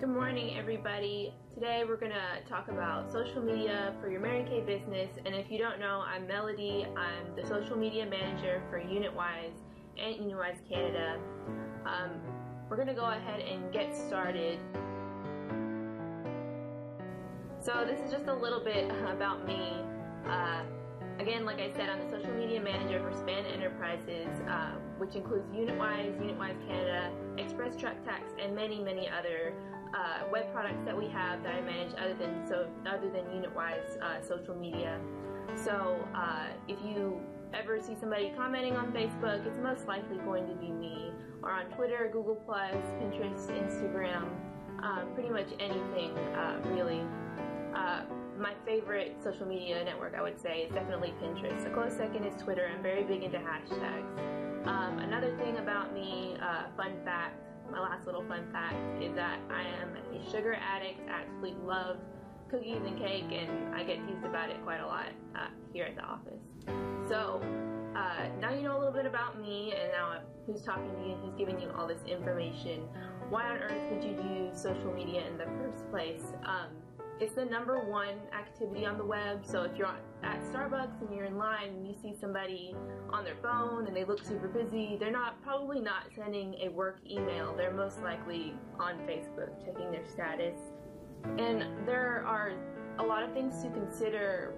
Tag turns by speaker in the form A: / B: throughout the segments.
A: Good morning, everybody. Today we're going to talk about social media for your Mary Kay business. And if you don't know, I'm Melody. I'm the social media manager for UnitWise and UnitWise Canada. We're going to go ahead and get started. So this is just a little bit about me. Again, like I said, I'm the social media manager for Span Enterprises, which includes UnitWise, UnitWise Canada, Express Truck Tax, and many other web products that we have that I manage other than UnitWise social media. So if you ever see somebody commenting on Facebook, it's most likely going to be me, or on Twitter, Google+, Pinterest, Instagram, pretty much anything really. My favorite social media network, I would say, is definitely Pinterest. A close second is Twitter. I'm very big into hashtags. Another thing about me, fun fact, my last little fun fact, is that I am a sugar addict. I absolutely love cookies and cake, and I get teased about it quite a lot here at the office. So now you know a little bit about me, and now who's talking to you, who's giving you all this information. Why on earth would you use social media in the first place? It's the #1 activity on the web. So if you're at Starbucks and you're in line and you see somebody on their phone and they look super busy, they're probably not sending a work email. They're most likely on Facebook checking their status. And there are a lot of things to consider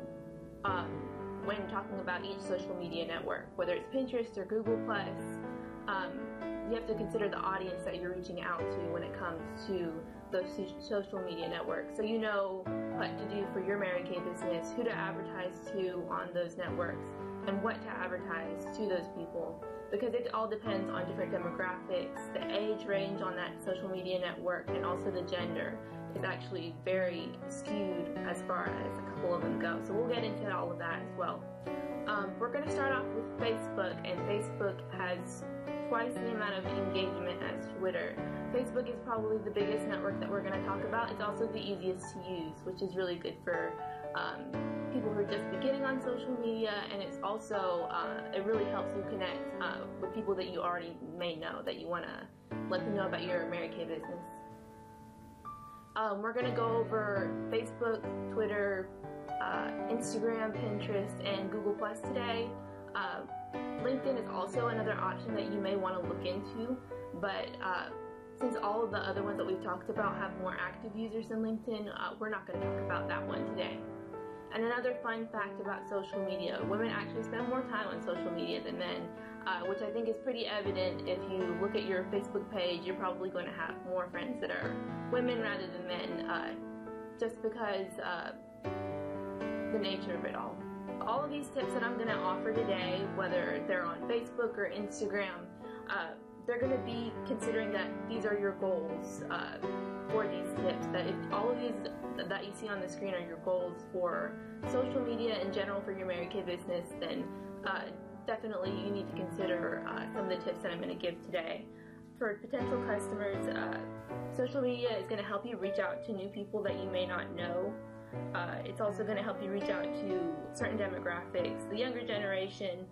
A: when talking about each social media network, whether it's Pinterest or Google+. You have to consider the audience that you're reaching out to when it comes to those social media networks. So you know what to do for your Mary Kay business, who to advertise to on those networks, and what to advertise to those people. Because it all depends on different demographics. The age range on that social media network and also the gender is actually very skewed as far as a couple of them go. So we'll get into all of that as well. We're going to start off with Facebook, and Facebook has twice the amount of engagement as Twitter. Facebook is probably the biggest network that we're going to talk about. It's also the easiest to use, which is really good for people who are just beginning on social media, and it's also, it really helps you connect with people that you already may know, that you want to let them know about your Mary Kay business. We're going to go over Facebook, Twitter, Instagram, Pinterest, and Google+ today. LinkedIn is also another option that you may want to look into, but since all of the other ones that we've talked about have more active users than LinkedIn, we're not going to talk about that one today. And another fun fact about social media, women actually spend more time on social media than men, which I think is pretty evident. If you look at your Facebook page, you're probably going to have more friends that are women rather than men, just because the nature of it all. All of these tips that I'm going to offer today, whether they're on Facebook or Instagram, they're going to be considering that these are your goals for these tips. That if all of these that you see on the screen are your goals for social media in general for your Mary Kay business, then definitely you need to consider some of the tips that I'm going to give today. For potential customers, social media is going to help you reach out to new people that you may not know. It's also going to help you reach out to certain demographics, the younger generation.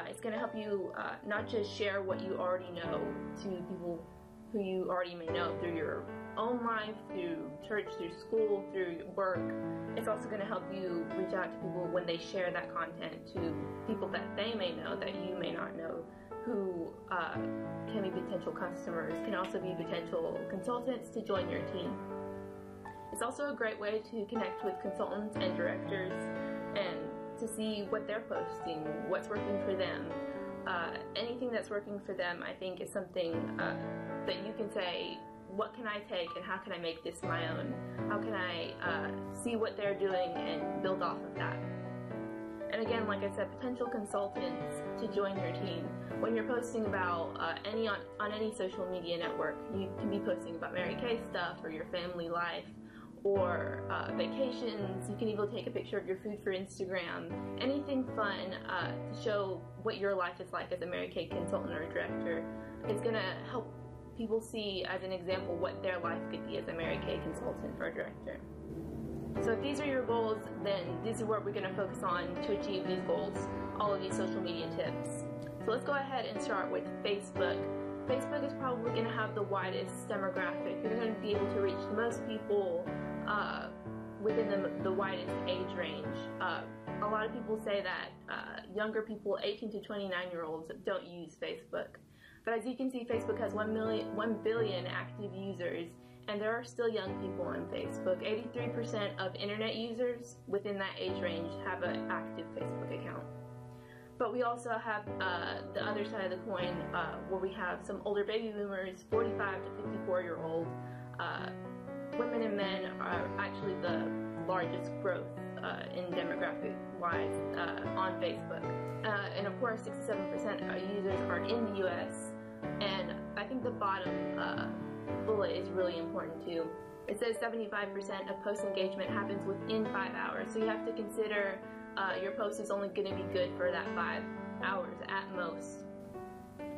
A: It's going to help you not just share what you already know to people who you already may know through your own life, through church, through school, through work. It's also going to help you reach out to people when they share that content to people that they may know that you may not know, who can be potential customers, can also be potential consultants to join your team. It's also a great way to connect with consultants and directors and to see what they're posting, what's working for them. Anything that's working for them, I think, is something that you can say, what can I take and how can I make this my own? How can I see what they're doing and build off of that? And again, like I said, potential consultants to join your team. When you're posting about on any social media network, you can be posting about Mary Kay stuff or your family life, or vacations. You can even take a picture of your food for Instagram. Anything fun to show what your life is like as a Mary Kay consultant or director. It's going to help people see as an example what their life could be as a Mary Kay consultant or director. So if these are your goals, then this is what we're going to focus on to achieve these goals, all of these social media tips. So let's go ahead and start with Facebook. Facebook is probably going to have the widest demographic. You're going to be able to reach the most people within the widest age range. A lot of people say that younger people, 18 to 29-year-olds, don't use Facebook. But as you can see, Facebook has 1 billion active users, and there are still young people on Facebook. 83% of internet users within that age range have an active Facebook account. But we also have the other side of the coin, where we have some older baby boomers, 45 to 54-year-old. Women and men are actually the largest growth in demographic-wise on Facebook. And of course, 67% of users are in the US. And I think the bottom bullet is really important too. It says 75% of post engagement happens within 5 hours. So you have to consider your post is only going to be good for that 5 hours at most.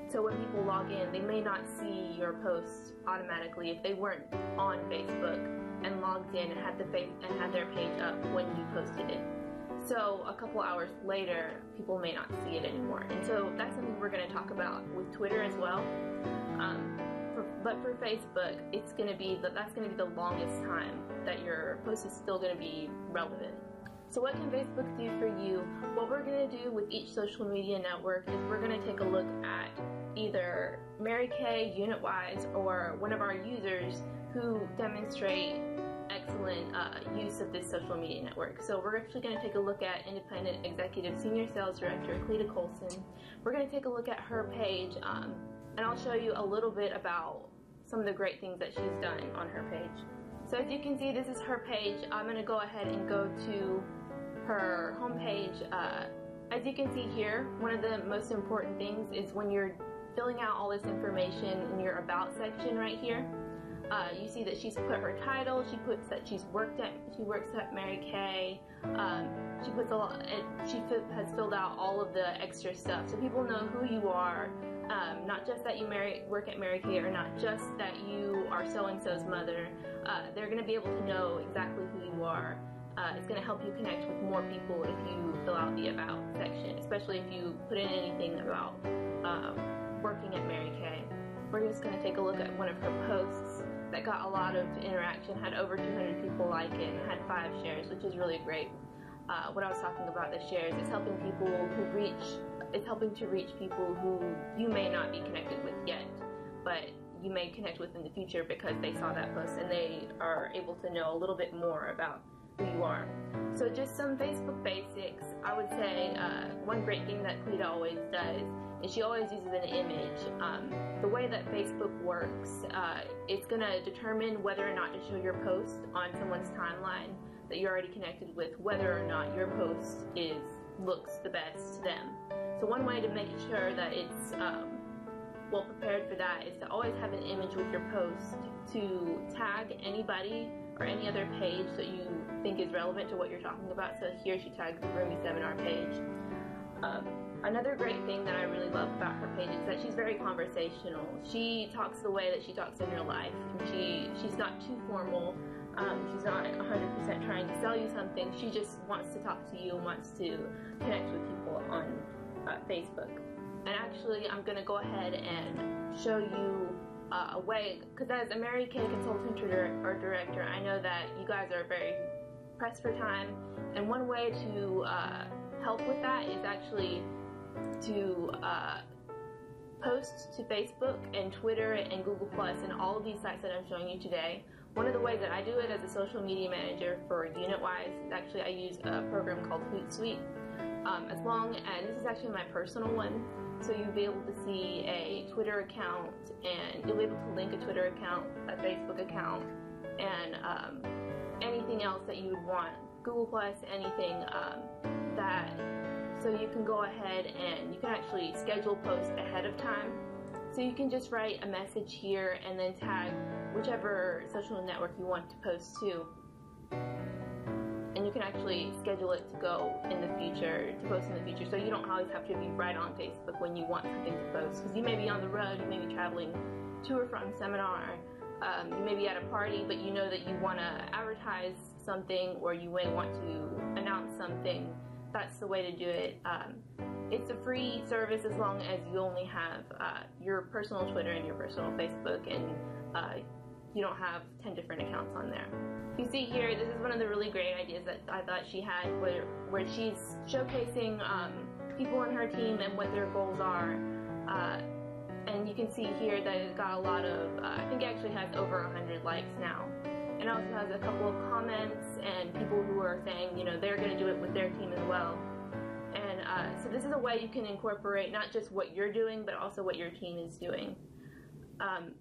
A: So when people log in, they may not see your posts automatically if they weren't on Facebook and logged in and had their page up when you posted it. So a couple hours later, people may not see it anymore. And so that's something we're going to talk about with Twitter as well. But for Facebook, that's going to be the longest time that your post is still going to be relevant. So what can Facebook do for you? What we're going to do with each social media network is we're going to take a look at either Mary Kay, UnitWise, or one of our users who demonstrate excellent use of this social media network. So we're actually going to take a look at Independent Executive Senior Sales Director Cleta Colson. We're going to take a look at her page, and I'll show you a little bit about some of the great things that she's done on her page. So as you can see, this is her page. I'm going to go ahead and go to her homepage. As you can see here, one of the most important things is when you're filling out all this information in your About section right here, you see that she's put her title, she puts that she works at Mary Kay, she has filled out all of the extra stuff so people know who you are, not just that you work at Mary Kay, or not just that you are so-and-so's mother. They're going to be able to know exactly who you are. It's going to help you connect with more people if you fill out the About section, especially if you put in anything about working at Mary Kay. We're just going to take a look at one of her posts that got a lot of interaction, had over 200 people like it, and had 5 shares, which is really great. What I was talking about, the shares, it's helping to reach people who you may not be connected with yet, but you may connect with in the future because they saw that post and they are able to know a little bit more about who you are. So just some Facebook basics. I would say one great thing that Cleta always does is she always uses an image. The way that Facebook works, it's going to determine whether or not to show your post on someone's timeline that you're already connected with, whether or not your post looks the best to them. So one way to make sure that it's well prepared for that is to always have an image with your post, to tag anybody or any other page that you think is relevant to what you're talking about. So here she tags the Roomy Seminar page. Another great thing that I really love about her page is that she's very conversational. She talks the way that she talks in real life, and she's not too formal. She's not 100% trying to sell you something. She just wants to talk to you and wants to connect with people on Facebook. And actually, I'm going to go ahead and show you a way, because as a Mary Kay consultant or director, I know that you guys are very pressed for time, and one way to help with that is actually to post to Facebook and Twitter and Google Plus and all of these sites that I'm showing you today. One of the ways that I do it as a social media manager for UnitWise is actually I use a program called Hootsuite. And this is actually my personal one, so you'll be able to see a Twitter account, and you'll be able to link a Twitter account, a Facebook account, and anything else that you would want, Google Plus, anything so you can go ahead and you can actually schedule posts ahead of time. So you can just write a message here and then tag whichever social network you want to post to. And you can actually schedule it to go in the future, to post in the future, so you don't always have to be right on Facebook when you want something to post. Because you may be on the road, you may be traveling to or from seminar, you may be at a party, but you know that you want to advertise something or you may want to announce something. That's the way to do it. It's a free service as long as you only have your personal Twitter and your personal Facebook, and you don't have 10 different accounts on there. You see here, this is one of the really great ideas that I thought she had, where she's showcasing people on her team and what their goals are. And you can see here that it's got a lot of, I think it actually has over 100 likes now. And it also has a couple of comments and people who are saying, you know, they're going to do it with their team as well. And so this is a way you can incorporate not just what you're doing, but also what your team is doing.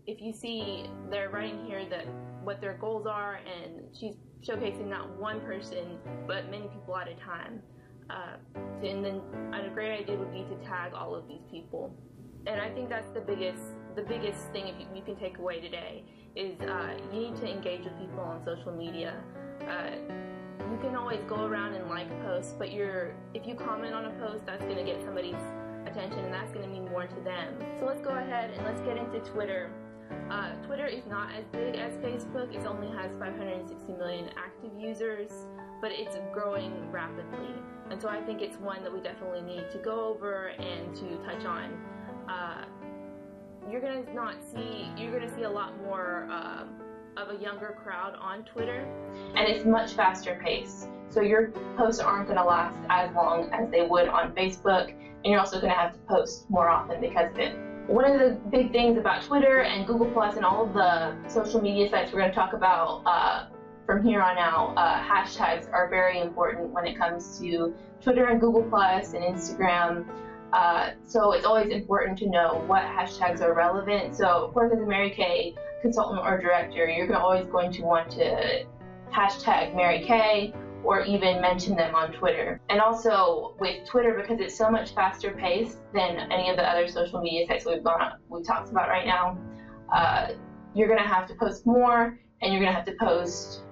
A: If you see, they're writing here that what their goals are, and she's showcasing not one person, but many people at a time. And then a great idea would be to tag all of these people. And I think that's the biggest thing you can take away today is you need to engage with people on social media. You can always go around and like posts, but if you comment on a post, that's going to get somebody's attention, and that's going to mean more to them. So let's go ahead and let's get into Twitter. Twitter is not as big as Facebook. It only has 560 million active users, but it's growing rapidly. And so I think it's one that we definitely need to go over and to touch on. You're gonna see a lot more of a younger crowd on Twitter, and it's much faster paced. So your posts aren't gonna last as long as they would on Facebook, and you're also gonna have to post more often because of it. One of the big things about Twitter and Google Plus and all of the social media sites we're gonna talk about from here on out, hashtags are very important when it comes to Twitter and Google Plus and Instagram. So it's always important to know what hashtags are relevant. So of course, as a Mary Kay consultant or director, you're always going to want to hashtag Mary Kay or even mention them on Twitter. And also with Twitter, because it's so much faster paced than any of the other social media sites we've talked about right now, you're gonna have to post more, and you're gonna have to post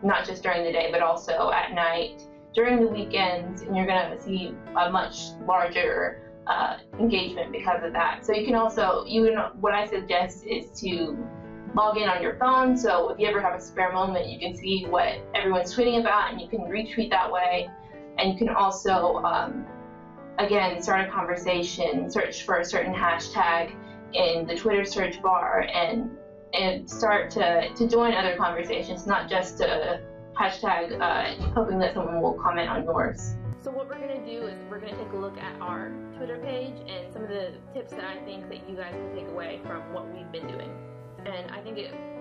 A: not just during the day, but also at night, during the weekends, and you're gonna see a much larger engagement because of that. So you can also, what I suggest is to log in on your phone, so if you ever have a spare moment, you can see what everyone's tweeting about, and you can retweet that way. And you can also, again, start a conversation, search for a certain hashtag in the Twitter search bar, and start to join other conversations, not just to hashtag hoping that someone will comment on yours. So what we're going to do is we're going to take a look at our Twitter page and some of the tips that I think that you guys can take away from what we've been doing. And I think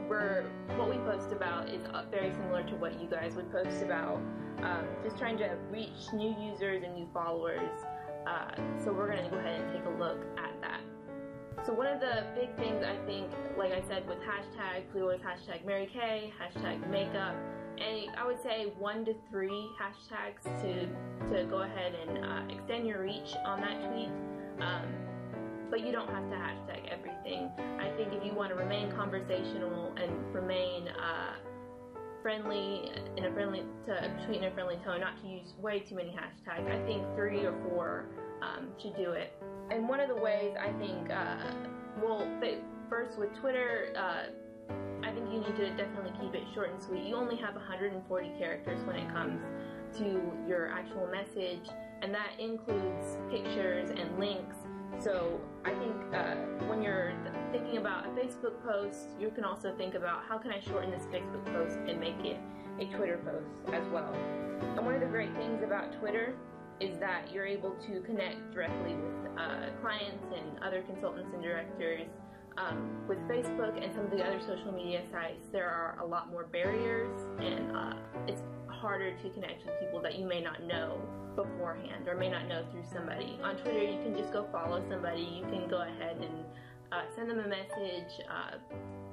A: what we post about is very similar to what you guys would post about, just trying to reach new users and new followers. So we're going to go ahead and take a look at that. So one of the big things I think, like I said, with hashtags, we always hashtag Mary Kay, hashtag makeup, and I would say 1 to 3 hashtags to go ahead and extend your reach on that tweet. But you don't have to hashtag everything. I think if you want to remain conversational and remain friendly, tweet in a friendly tone, not to use way too many hashtags, I think 3 or 4 should do it. And one of the ways I think, first with Twitter, I think you need to definitely keep it short and sweet. You only have 140 characters when it comes to your actual message, and that includes pictures and links. So I think when you're thinking about a Facebook post, you can also think about how can I shorten this Facebook post and make it a Twitter post as well. And one of the great things about Twitter is that you're able to connect directly with clients and other consultants and directors. With Facebook and some of the other social media sites, there are a lot more barriers, and it's harder to connect with people that you may not know beforehand or may not know through somebody. On Twitter, you can just go follow somebody. You can go ahead and send them a message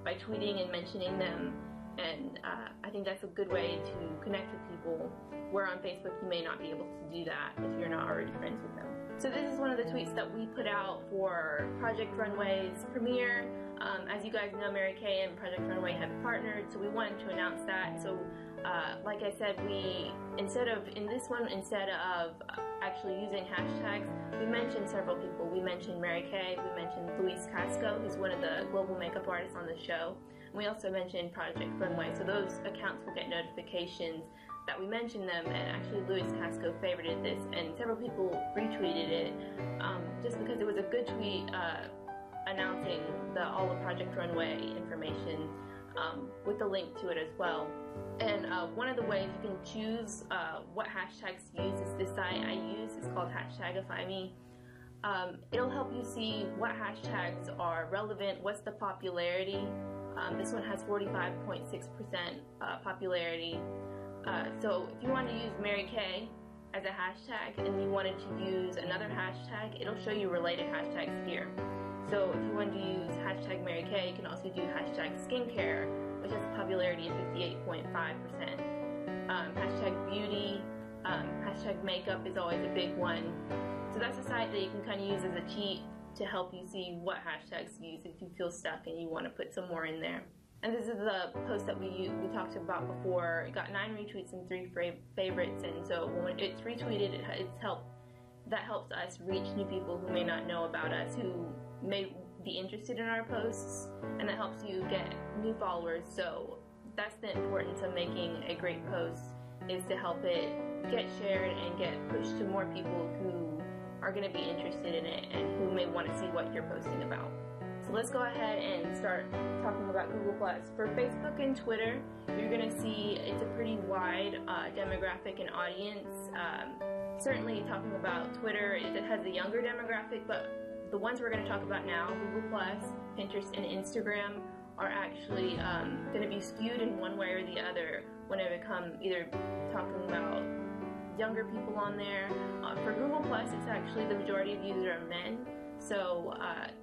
A: by tweeting and mentioning them, and I think that's a good way to connect with people, where on Facebook you may not be able to do that if you're not already friends with them. So this is one of the tweets that we put out for Project Runway's premiere. As you guys know, Mary Kay and Project Runway have partnered, so we wanted to announce that. So like I said, instead of actually using hashtags, we mentioned several people. We mentioned Mary Kay, we mentioned Luis Casco, who's one of the global makeup artists on the show. And we also mentioned Project Runway, so those accounts will get notifications that we mentioned them, and actually Louis Casco favorited this, and several people retweeted it, just because it was a good tweet announcing all the Project Runway information with the link to it as well. And one of the ways you can choose what hashtags to use is this site I use. It's called Hashtagify.me. It'll help you see what hashtags are relevant, what's the popularity. This one has 45.6% popularity. So if you want to use Mary Kay as a hashtag and you wanted to use another hashtag, it'll show you related hashtags here. So if you want to use hashtag Mary Kay, you can also do hashtag skincare, which has a popularity of 58.5%. Hashtag beauty, hashtag makeup is always a big one. So that's a site that you can kind of use as a cheat to help you see what hashtags to use if you feel stuck and you want to put some more in there. And this is the post that we talked about before. It got 9 retweets and 3 favorites, and so when it's retweeted, that helps us reach new people who may not know about us, who may be interested in our posts, and that helps you get new followers. So that's the importance of making a great post, is to help it get shared and get pushed to more people who are going to be interested in it and who may want to see what you're posting about. So let's go ahead and start talking about Google+. For Facebook and Twitter, you're going to see it's a pretty wide demographic and audience. Certainly talking about Twitter, it has a younger demographic, but the ones we're going to talk about now, Google+, Pinterest, and Instagram, are actually going to be skewed in one way or the other whenever it comes either talking about younger people on there. For Google+, it's actually the majority of users are men, so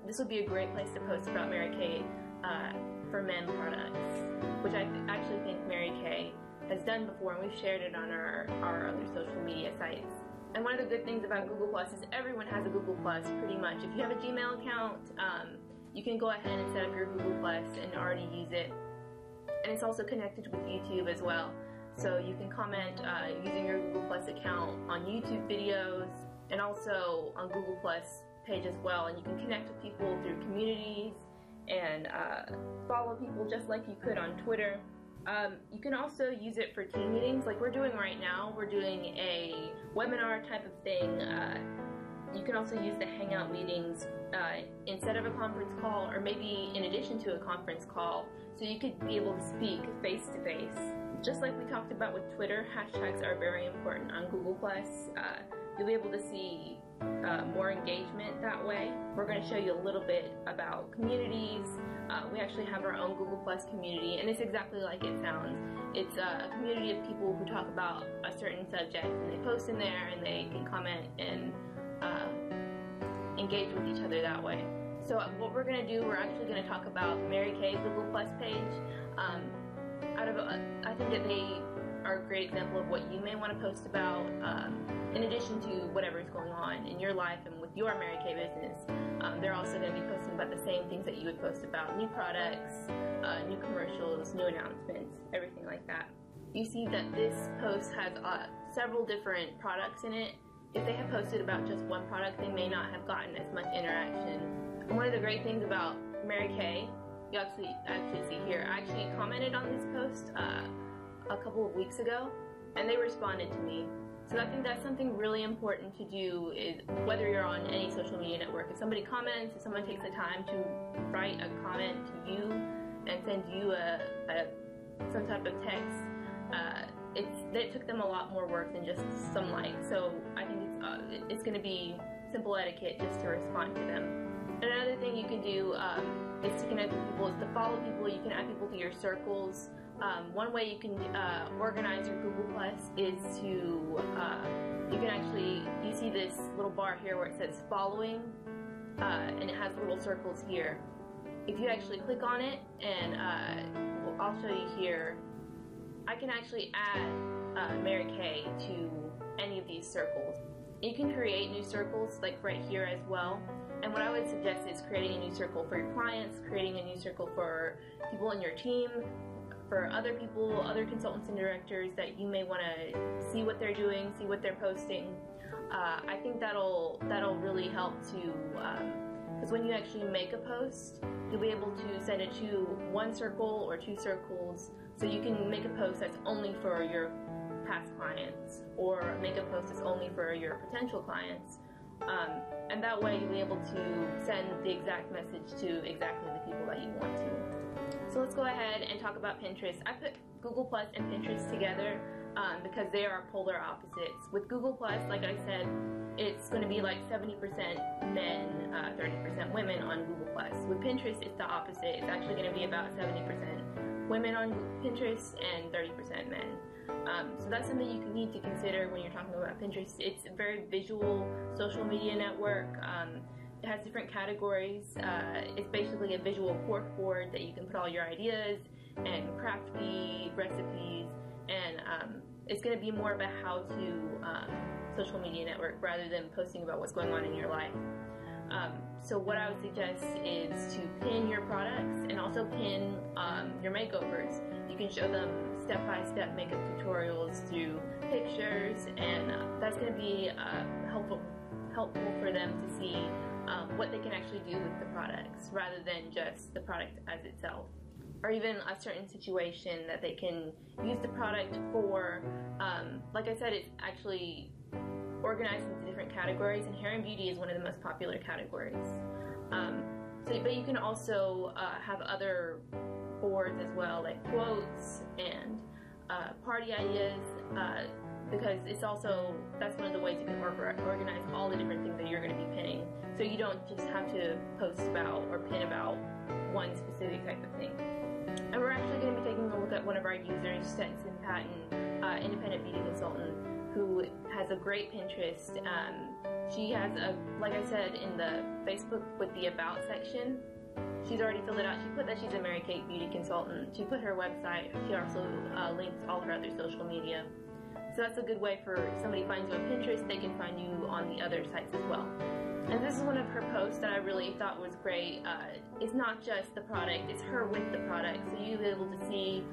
A: this would be a great place to post about Mary Kay for men products, which I actually think Mary Kay has done before, and we've shared it on our other social media sites. And one of the good things about Google+ is everyone has a Google+ pretty much. If you have a Gmail account, you can go ahead and set up your Google+ and already use it. And it's also connected with YouTube as well. So you can comment using your Google+ account on YouTube videos and also on Google+ page as well. And you can connect with people through communities and follow people just like you could on Twitter. You can also use it for team meetings like we're doing right now. We're doing a webinar type of thing. You can also use the Hangout meetings instead of a conference call, or maybe in addition to a conference call, so you could be able to speak face to face. Just like we talked about with Twitter, hashtags are very important on Google+. You'll be able to see more engagement that way. We're going to show you a little bit about communities. We actually have our own Google+ community, and it's exactly like it sounds. It's a community of people who talk about a certain subject, and they post in there, and they can comment and engage with each other that way. So what we're going to do, we're actually going to talk about Mary Kay's Google+ page. I think that they are a great example of what you may want to post about, in addition to whatever's going on in your life and with your Mary Kay business. They're also going to be posting about the same things that you would post about: new products, new commercials, new announcements, everything like that. You see that this post has several different products in it. If they have posted about just one product, they may not have gotten as much interaction. And one of the great things about Mary Kay, you actually see here, I actually commented on this post a couple of weeks ago, and they responded to me. So I think that's something really important to do, is whether you're on any social media network, if somebody comments, if someone takes the time to write a comment to you and send you some type of text, it took them a lot more work than just some likes. So I think it's going to be simple etiquette just to respond to them. And another thing you can do is to connect with people, is to follow people. You can add people to your circles. One way you can organize your Google+ is to, you see this little bar here where it says following, and it has little circles here. If you actually click on it, and I'll show you here, I can actually add Mary Kay to any of these circles. You can create new circles, like right here as well. And what I would suggest is creating a new circle for your clients, creating a new circle for people in your team, for other people, other consultants and directors that you may want to see what they're doing, see what they're posting. I think that'll really help to, because when you actually make a post, you'll be able to send it to one circle or two circles, so you can make a post that's only for your past clients, or make a post that's only for your potential clients. And that way you'll be able to send the exact message to exactly the people that you want to. So let's go ahead and talk about Pinterest. I put Google Plus and Pinterest together because they are polar opposites. With Google Plus, like I said, it's going to be like 70% men, 30% women on Google Plus. With Pinterest, it's the opposite. It's actually going to be about 70% women on Pinterest and 30% men. So that's something you need to consider when you're talking about Pinterest. It's a very visual social media network. It has different categories. It's basically a visual cork board that you can put all your ideas and crafty recipes, and it's going to be more of a how-to social media network rather than posting about what's going on in your life. So what I would suggest is to pin your products and also pin your makeovers. You can show them step-by-step makeup tutorials through pictures, and that's going to be helpful for them to see what they can actually do with the products rather than just the product as itself. Or even a certain situation that they can use the product for. Like I said, it's actually organized into different categories, and hair and beauty is one of the most popular categories. But you can also have other boards as well, like quotes and party ideas, because that's one of the ways you can organize all the different things that you're going to be pinning. So you don't just have to post about or pin about one specific type of thing. And we're actually going to be taking a look at one of our users, Stetson Patton, independent beauty consultant, who has a great Pinterest. She has like I said, in the Facebook with the About section, she's already filled it out. She put that she's a Mary Kate beauty consultant. She put her website. She also linked all her other social media. So that's a good way for if somebody finds you on Pinterest, they can find you on the other sites as well. And this is one of her posts that I really thought was great. It's not just the product, it's her with the product. So you'll be able to see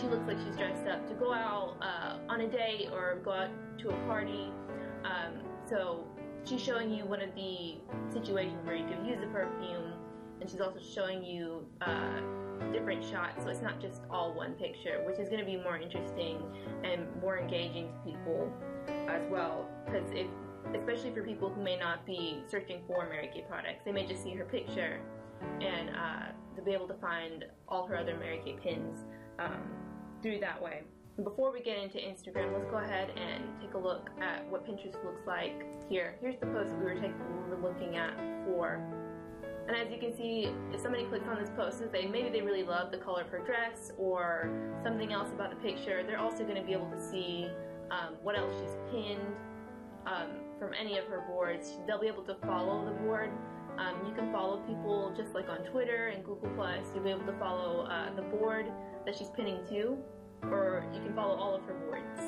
A: she looks like she's dressed up to go out on a date or go out to a party. So she's showing you one of the situations where you can use the perfume, and she's also showing you different shots, so it's not just all one picture, which is going to be more interesting and more engaging to people as well, because especially for people who may not be searching for Mary Kay products, they may just see her picture and they'll be able to find all her other Mary Kay pins through that way. Before we get into Instagram, let's go ahead and take a look at what Pinterest looks like here. Here's the post we were looking at before. And as you can see, if somebody clicks on this post and maybe they really love the color of her dress or something else about the picture, they're also going to be able to see what else she's pinned from any of her boards. They'll be able to follow the board. You can follow people just like on Twitter and Google+. You'll be able to follow the board that she's pinning to, or you can follow all of her boards.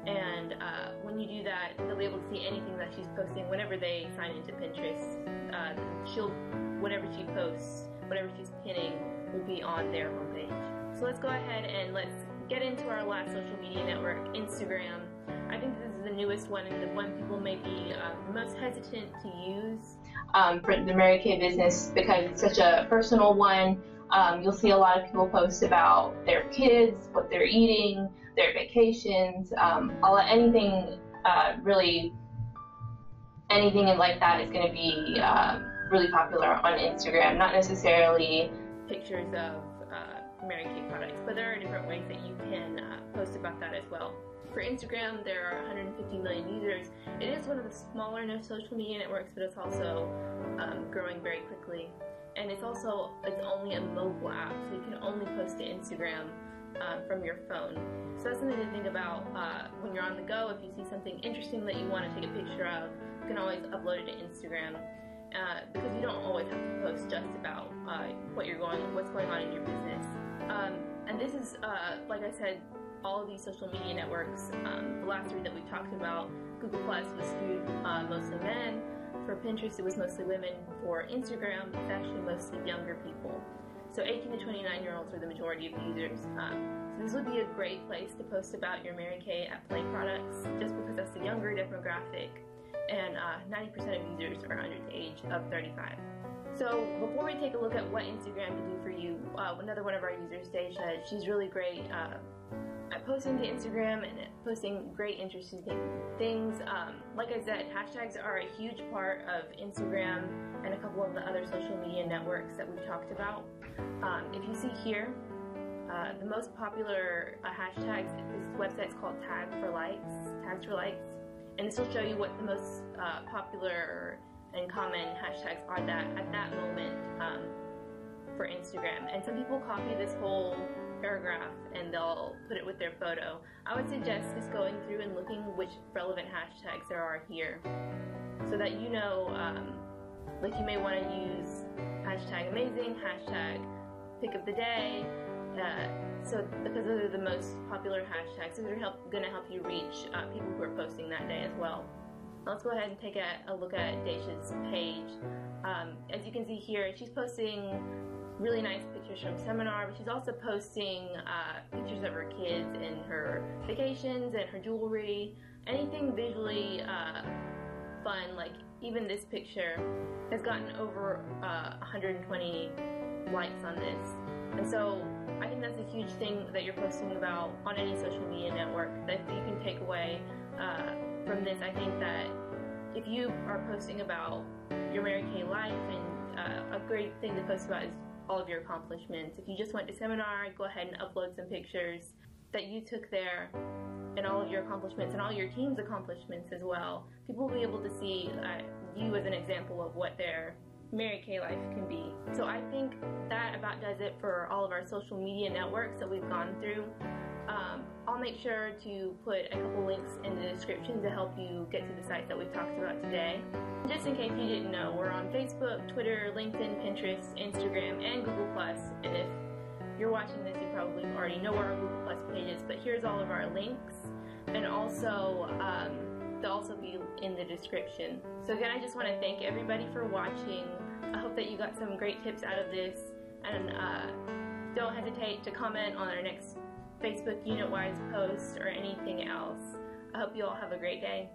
A: And when you do that, they'll be able to see anything that she's posting whenever they sign into Pinterest. Whatever she posts, whatever she's pinning, will be on their homepage. So let's go ahead and let's get into our last social media network, Instagram. I think this is the newest one and the one people may be the most hesitant to use for the Mary Kay business because it's such a personal one. You'll see a lot of people post about their kids, what they're eating, their vacations, anything like that is going to be really popular on Instagram. Not necessarily pictures of Mary Kay products, but there are different ways that you can post about that as well. For Instagram, there are 150 million users. It is one of the smaller social media networks, but it's also growing very quickly. And it's only a mobile app, so you can only post to Instagram from your phone. So that's something to think about when you're on the go. If you see something interesting that you want to take a picture of, you can always upload it to Instagram because you don't always have to post just about what's going on in your business. And this is, like I said, all of these social media networks, the last three that we talked about, Google Plus was skewed mostly men. For Pinterest, it was mostly women. For Instagram, it's actually mostly younger people. So 18 to 29-year-olds are the majority of users. So this would be a great place to post about your Mary Kay at Play products, just because that's the younger demographic, and 90% of users are under the age of 35. So before we take a look at what Instagram can do for you, another one of our users, Deja, she's really great posting to Instagram and posting great interesting things. Like I said, hashtags are a huge part of Instagram and a couple of the other social media networks that we've talked about. If you see here, the most popular hashtags, this website's called Tags for Likes, and this will show you what the most popular and common hashtags are at that moment for Instagram. And some people copy this whole paragraph and they'll put it with their photo. I would suggest just going through and looking which relevant hashtags there are here, so that you know, like you may want to use hashtag amazing, hashtag pick of the day, because those are the most popular hashtags, so they're going to help you reach people who are posting that day as well. Let's go ahead and take a look at Dacia's page. As you can see here, she's posting really nice pictures from seminar, but she's also posting pictures of her kids and her vacations and her jewelry, anything visually fun. Like even this picture has gotten over 120 likes on this, and so I think that's a huge thing that you're posting about on any social media network that you can take away from this. I think that if you are posting about your Mary Kay life, and a great thing to post about is all of your accomplishments. If you just went to seminar, go ahead and upload some pictures that you took there and all of your accomplishments and all your team's accomplishments as well. People will be able to see you as an example of what their Mary Kay life can be. So I think that about does it for all of our social media networks that we've gone through. I'll make sure to put a couple links in the description to help you get to the sites that we've talked about today. Just in case you didn't know, we're on Facebook, Twitter, LinkedIn, Pinterest, Instagram, and Google+. And if you're watching this, you probably already know where our Google+ page is, but here's all of our links, and also they'll also be in the description. So again, I just want to thank everybody for watching. I hope that you got some great tips out of this, and don't hesitate to comment on our next Facebook UnitWise post or anything else. I hope you all have a great day.